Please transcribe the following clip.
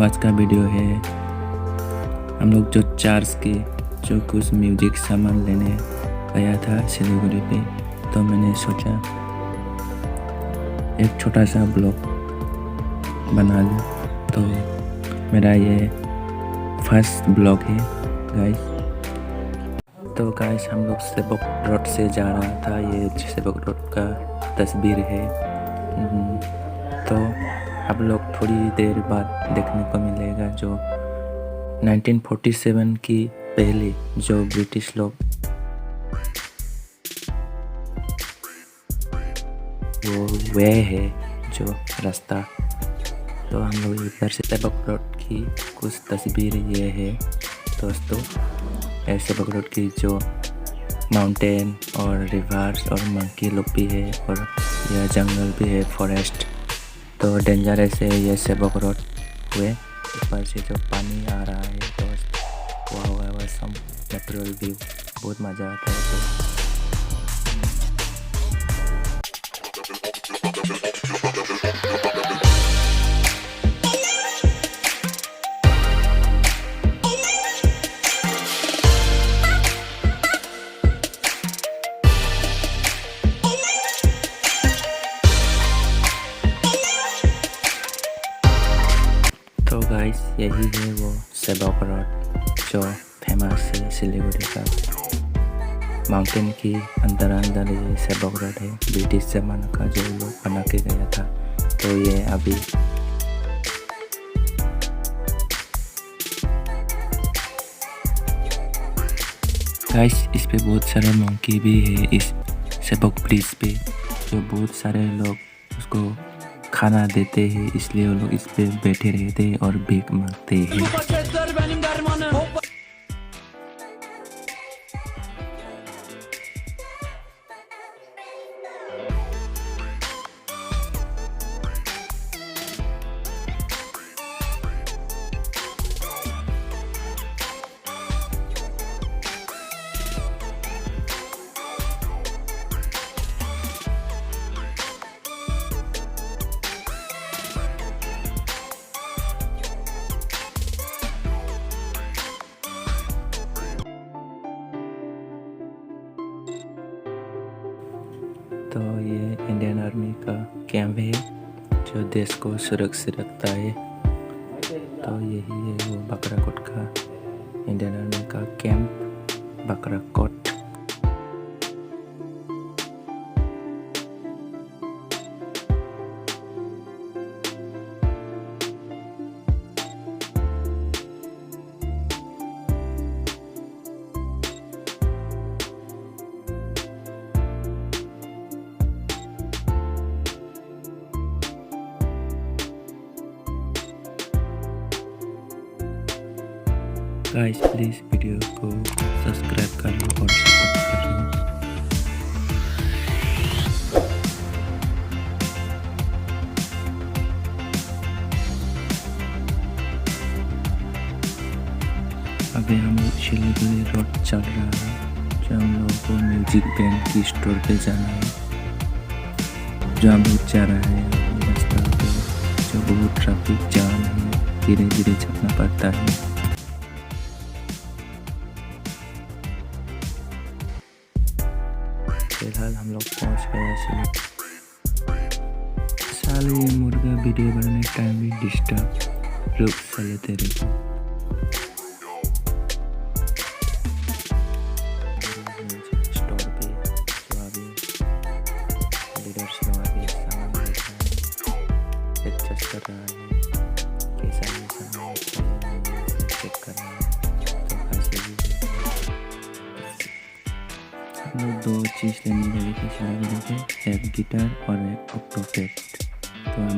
आज का वीडियो है हम लोग जो चार्ज के जो कुछ म्यूजिक सामान लेने गया था सिलीगुड़ी पे, तो मैंने सोचा एक छोटा सा ब्लॉग बना लूँ। तो मेरा ये फर्स्ट ब्लॉग है गाइस। तो गाइस हम लोग सेवक रोड से जा रहा था, ये सेवक रोड का तस्वीर है। तो आप लोग थोड़ी देर बाद देखने को मिलेगा जो 1947 की पहले जो ब्रिटिश लोग वो वे है जो रास्ता। तो हम लोग इधर से सेवक रोड की कुछ तस्वीर ये है दोस्तों। सेवक रोड की जो माउंटेन और रिवर्स और मंकी लोग भी है और यह जंगल भी है, फॉरेस्ट। तो डेंजरस है ये सेवक रोड हुए। ऊपर से जो पानी आ रहा है दोस्त, वाह सम नेचुरल व्यू, बहुत मज़ा आता है। तो गाइस यही है वो सेवक रोड जो फेमस है सिलीगुड़ी का। माउंटेन की अंदर ये सेवक रोड है, ब्रिटिश ज़माना का जो लोग बना के गया था। तो ये अभी गाइस इस पे बहुत सारे मंकी भी है इस सेवक ब्रिज पे, जो बहुत सारे लोग उसको खाना देते हैं, इसलिए वो लोग इस पे बैठे रहते हैं और भीख मांगते हैं। तो ये इंडियन आर्मी का कैंप है जो देश को सुरक्षित रखता है। तो यही है वो बकराकोट का इंडियन आर्मी का कैंप बकराकोट। गाइस प्लीज़ वीडियो को सब्सक्राइब कर लो और सपोर्ट कर लो। अभी हम लोग सिलीगुड़ी रोड चल रहा है, जो हम लोगों को म्यूजिक बैंड की स्टोर पे जाना है। जो हम लोग जा रहा है रास्ता पे जो बहुत ट्रैफिक जाम है, धीरे धीरे चलना पड़ता है। फिलहाल हम लोग पहुँच गए। साले ये मुर्गा वीडियो बनाने टाइम भी डिस्टर्ब लोग साले तेरे को। स्टोर पे जो अभी लीडर्स लोग आगे सामान देख रहा है, एडजस्ट कर रहा है, कैसा ये सामान चेक कर रहा है। तो ऐसे भी दो चीज़ लेने गए थे सिलीगुड़ी पे, एक गिटार और एक ऑक्टोपैड। तो हम